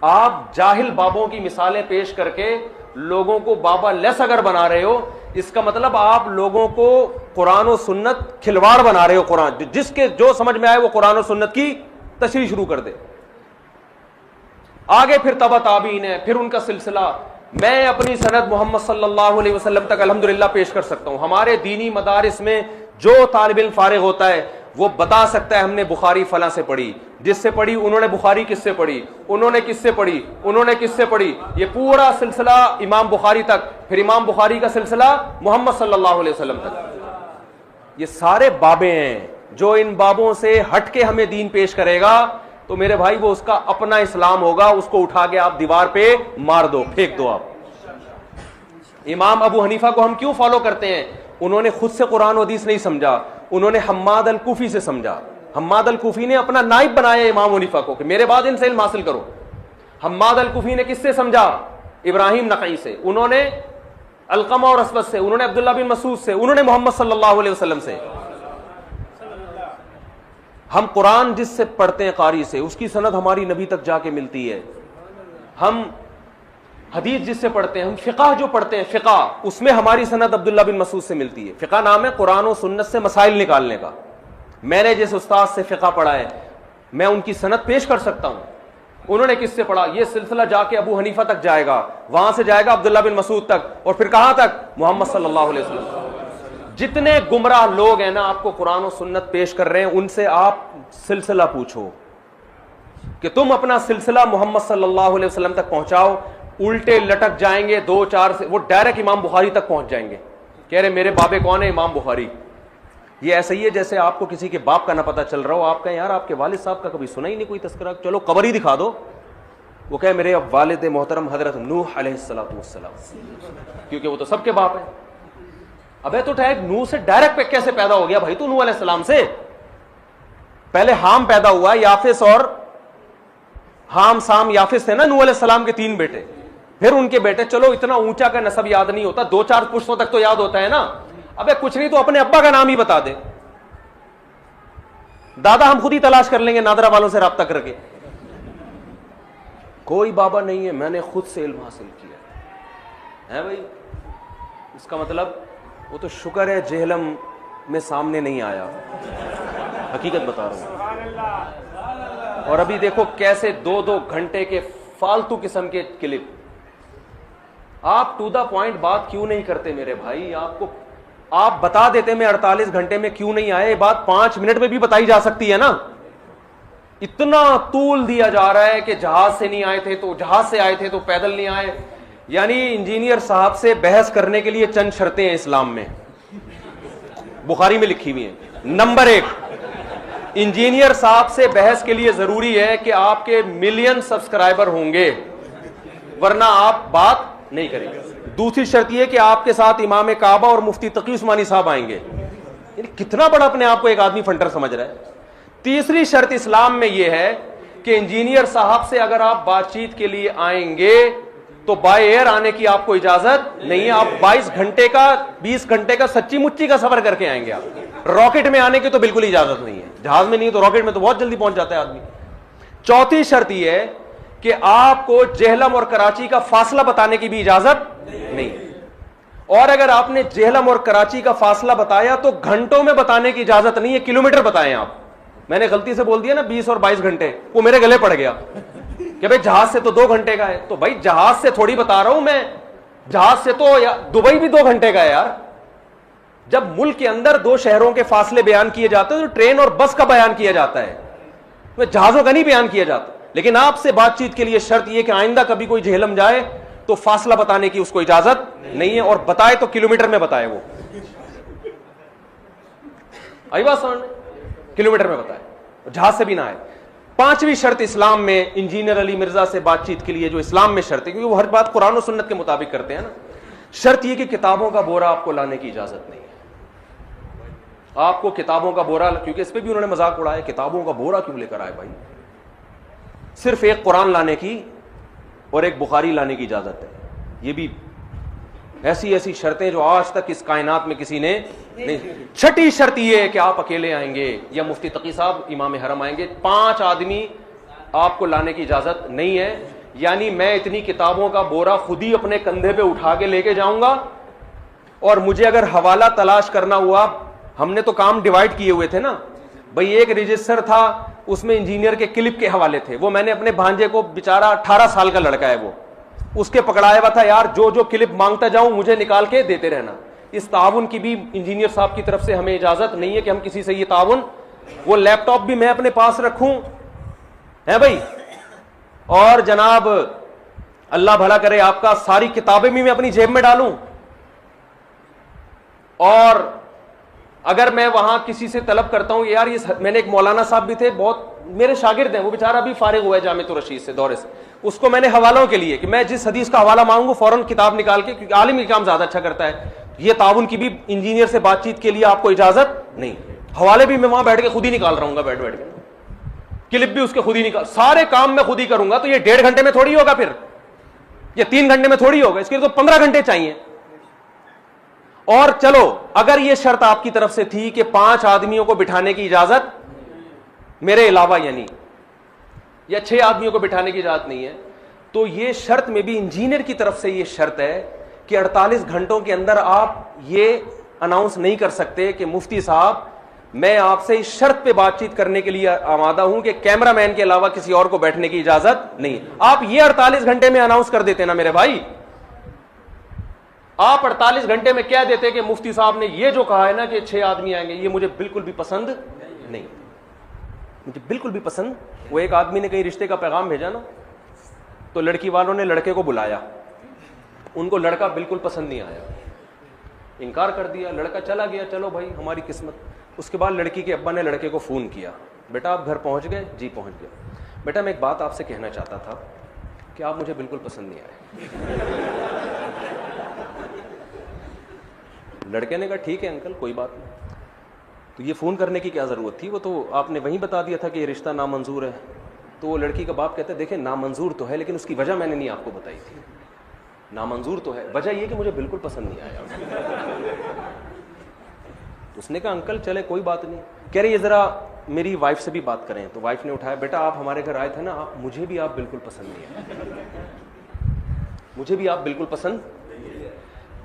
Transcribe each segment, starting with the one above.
آپ جاہل بابوں کی مثالیں پیش کر کے لوگوں کو بابا لیس اگر بنا رہے ہو، اس کا مطلب آپ لوگوں کو قرآن و سنت کھلواڑ بنا رہے ہو. قرآن جس کے جو سمجھ میں آئے وہ قرآن و سنت کی تشریح شروع کر دے. آگے پھر تبع تابعین ہے، پھر ان کا سلسلہ. میں اپنی سند محمد صلی اللہ علیہ وسلم تک الحمدللہ پیش کر سکتا ہوں. ہمارے دینی مدارس میں جو طالب علم فارغ ہوتا ہے وہ بتا سکتا ہے ہم نے بخاری فلاں سے پڑھی، جس سے پڑھی انہوں نے بخاری کس سے پڑھی، انہوں نے کس سے پڑھی، انہوں نے کس سے پڑھی. یہ پورا سلسلہ امام بخاری تک، پھر امام بخاری کا سلسلہ محمد صلی اللہ علیہ وسلم تک. یہ سارے بابیں ہیں. جو ان بابوں سے ہٹ کے ہمیں دین پیش کرے گا تو میرے بھائی وہ اس کا اپنا اسلام ہوگا. اس کو اٹھا کے آپ دیوار پہ مار دو، پھینک دو. آپ امام ابو حنیفہ کو ہم کیوں فالو کرتے ہیں؟ انہوں نے خود سے قرآن و حدیث نہیں سمجھا، انہوں نے حماد الکوفی سے سمجھا. حماد الکوفی نے اپنا نائب بنایا امام حنیفہ کو کہ میرے بعد ان سے علم حاصل کرو. حماد الکوفی نے کس سے سمجھا؟ ابراہیم نقعی سے. انہوں نے علقمہ اور اسود سے، انہوں نے عبداللہ بن مسعود سے، انہوں نے محمد صلی اللہ علیہ وسلم سے. ہم قرآن جس سے پڑھتے ہیں قاری سے، اس کی سند ہماری نبی تک جا کے ملتی ہے. ہم حدیث جس سے پڑھتے ہیں، ہم فقہ جو پڑھتے ہیں فقہ، اس میں ہماری سند عبداللہ بن مسعود سے ملتی ہے. فقہ نام ہے قرآن و سنت سے مسائل نکالنے کا. میں نے جس استاد سے فقہ پڑھا ہے میں ان کی سند پیش کر سکتا ہوں. انہوں نے کس سے پڑھا؟ یہ سلسلہ جا کے ابو حنیفہ تک جائے گا، وہاں سے جائے گا عبداللہ بن مسعود تک، اور پھر کہاں تک؟ محمد صلی اللہ علیہ وسلم. جتنے گمراہ لوگ ہیں نا آپ کو قرآن و سنت پیش کر رہے ہیں، ان سے آپ سلسلہ پوچھو کہ تم اپنا سلسلہ محمد صلی اللہ علیہ وسلم تک پہنچاؤ. الٹے لٹک جائیں گے دو چار سے، وہ ڈائریکٹ امام بخاری تک پہنچ جائیں گے. کہہ رہے میرے بابے کون ہے؟ امام بخاری. یہ ایسا ہی ہے جیسے آپ کو کسی کے باپ کا نہ پتہ چل رہا ہو، آپ کہیں یار آپ کے والد صاحب کا کبھی سنا ہی نہیں کوئی تذکرہ، چلو قبر ہی دکھا دو. وہ کہے میرے والد محترم حضرت نوح علیہ السلام، کیونکہ وہ تو سب کے باپ ہیں. ابے تو نوح سے ڈائریکٹ کیسے پیدا ہو گیا بھائی تو؟ نوح علیہ السلام سے پہلے حام پیدا ہوا، یافس اور حام سام یافس تھے نا نوح علیہ السلام کے 3 بیٹے، پھر ان کے بیٹے. چلو اتنا اونچا کا نسب یاد نہیں ہوتا، 2-4 پشتوں تک تو یاد ہوتا ہے نا. ابے کچھ نہیں تو اپنے ابا کا نام ہی بتا دے. دادا ہم خود ہی تلاش کر لیں گے نادرا والوں سے رابطہ کر کے. کوئی بابا نہیں ہے، میں نے خود سے علم حاصل کیا ہے بھائی. اس کا مطلب وہ تو شکر ہے جہلم میں سامنے نہیں آیا، حقیقت بتا رہا ہوں. اور ابھی دیکھو کیسے 2-2 گھنٹے کے فالتو قسم کے کلپ. آپ ٹو دا پوائنٹ بات کیوں نہیں کرتے میرے بھائی؟ آپ بتا دیتے میں 48 گھنٹے میں کیوں نہیں آئے. بات 5 منٹ میں بھی بتائی جا سکتی ہے نا. اتنا طول دیا جا رہا ہے کہ جہاز سے نہیں آئے تھے تو جہاز سے آئے تھے تو پیدل نہیں آئے. یعنی انجینئر صاحب سے بحث کرنے کے لیے چند شرطیں ہیں اسلام میں، بخاری میں لکھی ہوئی ہیں. نمبر 1، انجینئر صاحب سے بحث کے لیے ضروری ہے کہ آپ کے ملین سبسکرائبر ہوں گے، ورنہ آپ بات نہیں کریں گے. دوسری شرط یہ کہ آپ کے ساتھ امام کعبہ اور مفتی تقی عثمانی صاحب آئیں گے. یعنی کتنا بڑا اپنے آپ کو ایک آدمی فنٹر سمجھ رہا ہے. تیسری شرط اسلام میں یہ ہے کہ انجینئر صاحب سے اگر آپ بات چیت کے لیے آئیں گے تو بائی ایئر آنے کی آپ کو اجازت نہیں ہے. آپ 22 گھنٹے کا 20 گھنٹے کا سچی مچی کا سفر کر کے آئیں گے. آپ راکٹ میں آنے کی تو بالکل اجازت نہیں ہے. جہاز میں نہیں تو راکٹ میں تو بہت جلدی پہنچ جاتا ہے آدمی. چوتھی شرط یہ ہے کہ آپ کو جہلم اور کراچی کا فاصلہ بتانے کی بھی اجازت نہیں. اور اگر آپ نے جہلم اور کراچی کا فاصلہ بتایا تو گھنٹوں میں بتانے کی اجازت نہیں ہے، کلومیٹر بتائیں آپ. میں نے غلطی سے بول دیا نا 20 اور 22 گھنٹے، وہ میرے گلے پڑ گیا کہ بھائی جہاز سے تو 2 گھنٹے کا ہے. تو بھائی جہاز سے تھوڑی بتا رہا ہوں میں، جہاز سے تو دبئی بھی 2 گھنٹے کا ہے یار. جب ملک کے اندر 2 شہروں کے فاصلے بیان کیے جاتے ہیں تو ٹرین اور بس کا بیان کیا جاتا ہے، جہازوں کا نہیں بیان کیا جاتا. لیکن آپ سے بات چیت کے لیے شرط یہ کہ آئندہ کبھی کوئی جہلم جائے تو فاصلہ بتانے کی اس کو اجازت نہیں ہے، اور بتائے تو کلومیٹر میں بتائے. وہ آئی بات سمجھ میں؟ کلومیٹر میں بتائے، جہاز سے بھی نہ آئے. 5ویں شرط اسلام میں انجینئر علی مرزا سے بات چیت کے لیے جو اسلام میں شرط ہے، کیونکہ وہ ہر بات قرآن و سنت کے مطابق کرتے ہیں نا، شرط یہ کہ کتابوں کا بورا آپ کو لانے کی اجازت نہیں ہے. آپ کو کتابوں کا بورا، کیونکہ اس پہ بھی انہوں نے مذاق اڑایا، کتابوں کا بورا کیوں لے کر آئے بھائی؟ صرف ایک قرآن لانے کی اور ایک بخاری لانے کی اجازت ہے. یہ بھی ایسی شرطیں جو آج تک اس کائنات میں کسی نے نہیں. 6ٹھی شرط یہ ہے کہ آپ اکیلے آئیں گے یا مفتی تقی صاحب امام حرم آئیں گے. 5 آدمی آپ کو لانے کی اجازت نہیں ہے. یعنی میں اتنی کتابوں کا بورا خود ہی اپنے کندھے پہ اٹھا کے لے کے جاؤں گا, اور مجھے اگر حوالہ تلاش کرنا ہوا, ہم نے تو کام ڈیوائڈ کیے ہوئے تھے نا بھئی, ایک رجسٹر تھا اس میں انجینئر کے کلپ کے حوالے تھے, وہ میں نے اپنے بھانجے کو, بیچارہ 18 سال کا لڑکا ہے وہ, اس کے پکڑایا ہوا تھا, یار جو جو کلپ مانگتا جاؤں مجھے نکال کے دیتے رہنا. اس تعاون کی بھی انجینئر صاحب کی طرف سے ہمیں اجازت نہیں ہے کہ ہم کسی سے یہ تعاون, وہ لیپ ٹاپ بھی میں اپنے پاس رکھوں ہے بھائی, اور جناب اللہ بھلا کرے آپ کا, ساری کتابیں بھی میں اپنی جیب میں ڈالوں, اور اگر میں وہاں کسی سے طلب کرتا ہوں یار یہ, میں نے ایک مولانا صاحب بھی تھے بہت میرے شاگرد ہیں, وہ بیچارہ ابھی فارغ ہوا ہے جامعۃ الرشید سے دورے سے, اس کو میں نے حوالوں کے لیے کہ میں جس حدیث کا حوالہ مانگوں فوراً کتاب نکال کے, کیونکہ عالم یہ کام زیادہ اچھا کرتا ہے. یہ تعاون کی بھی انجینئر سے بات چیت کے لیے آپ کو اجازت نہیں, حوالے بھی میں وہاں بیٹھ کے خود ہی نکال رہا ہوں گا, بیٹھ کے کلپ بھی اس کے خود ہی نکال, سارے کام میں خود ہی کروں گا. تو یہ 1.5 گھنٹے میں تھوڑی ہوگا, پھر یہ 3 گھنٹے میں تھوڑی ہوگا, اس کے لیے تو 15 گھنٹے چاہیے. اور چلو اگر یہ شرط آپ کی طرف سے تھی کہ 5 آدمیوں کو بٹھانے کی اجازت میرے علاوہ, یعنی یا 6 آدمیوں کو بٹھانے کی اجازت نہیں ہے, تو یہ شرط میں بھی انجینئر کی طرف سے یہ شرط ہے کہ 48 گھنٹوں کے اندر آپ یہ اناؤنس نہیں کر سکتے کہ مفتی صاحب میں آپ سے اس شرط پہ بات چیت کرنے کے لیے آمادہ ہوں کہ کیمرہ مین کے علاوہ کسی اور کو بیٹھنے کی اجازت نہیں. آپ یہ 48 گھنٹے میں اناؤنس کر دیتے نا میرے بھائی, آپ 48 گھنٹے میں کہہ دیتے کہ مفتی صاحب نے یہ جو کہا ہے نا کہ 6 آدمی آئیں گے, یہ مجھے بالکل بھی پسند نہیں, مجھے بالکل بھی پسند. وہ ایک آدمی نے کہیں رشتے کا پیغام بھیجا نا, تو لڑکی والوں نے لڑکے کو بلایا, ان کو لڑکا بالکل پسند نہیں آیا, انکار کر دیا, لڑکا چلا گیا, چلو بھائی ہماری قسمت. اس کے بعد لڑکی کے ابا نے لڑکے کو فون کیا, بیٹا آپ گھر پہنچ گئے؟ جی پہنچ گیا. بیٹا میں ایک بات آپ سے کہنا چاہتا تھا کہ آپ مجھے بالکل پسند نہیں آئے. لڑکے نے کہا ٹھیک ہے انکل کوئی بات نہیں. تو یہ فون کرنے کی کیا ضرورت تھی, وہ تو آپ نے وہیں بتا دیا تھا کہ یہ رشتہ نامنظور ہے. تو وہ لڑکی کا باپ کہتا ہے دیکھیں نامنظور تو ہے لیکن اس کی وجہ میں نے نہیں آپ کو بتائی تھی. نامنظور تو ہے, وجہ یہ کہ مجھے بالکل پسند نہیں آیا. اس نے کہا انکل چلے کوئی بات نہیں. کہہ رہے یہ ذرا میری وائف سے بھی بات کریں. تو وائف نے اٹھایا, بیٹا آپ ہمارے گھر آئے تھے نا, مجھے بھی آپ بالکل پسند نہیں آئے, مجھے بھی آپ بالکل پسند.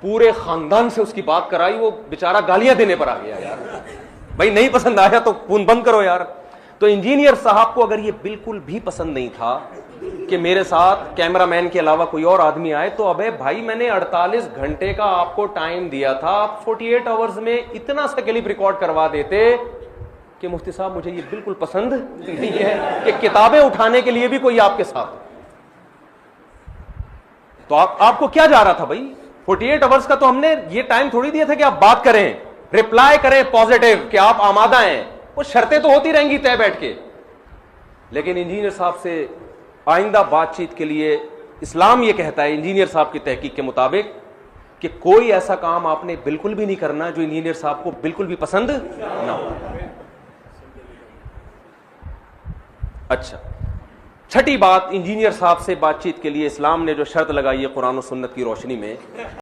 پورے خاندان سے اس کی بات کرائی, وہ بیچارہ گالیاں دینے پر آ گیا, یار بھائی نہیں پسند آیا تو فون بند کرو یار. تو انجینئر صاحب کو اگر یہ بالکل بھی پسند نہیں تھا کہ میرے ساتھ کیمرہ مین کے علاوہ کوئی اور آدمی آئے, تو ابے بھائی میں نے 48 گھنٹے کا آپ کو ٹائم دیا تھا, آپ 48 آورز میں اتنا سا کلپ ریکارڈ کروا دیتے کہ مفتی صاحب مجھے یہ بالکل پسند نہیں ہے کہ کتابیں اٹھانے کے لیے بھی کوئی آپ کے ساتھ. تو آپ کو کیا جا رہا تھا بھائی, 48 آورز کا تو ہم نے یہ ٹائم تھوڑی دیا تھا کہ آپ بات کریں, ریپلائی کریں پازیٹیو کہ آپ آمادہ ہیں. وہ شرطیں تو ہوتی رہیں گی طے بیٹھ کے, لیکن انجینئر صاحب سے آئندہ بات چیت کے لیے اسلام یہ کہتا ہے انجینئر صاحب کی تحقیق کے مطابق کہ کوئی ایسا کام آپ نے بالکل بھی نہیں کرنا جو انجینئر صاحب کو بالکل بھی پسند نہ ہو. اچھا, چھٹی بات, انجینئر صاحب سے بات چیت کے لیے اسلام نے جو شرط لگائی ہے قرآن و سنت کی روشنی میں,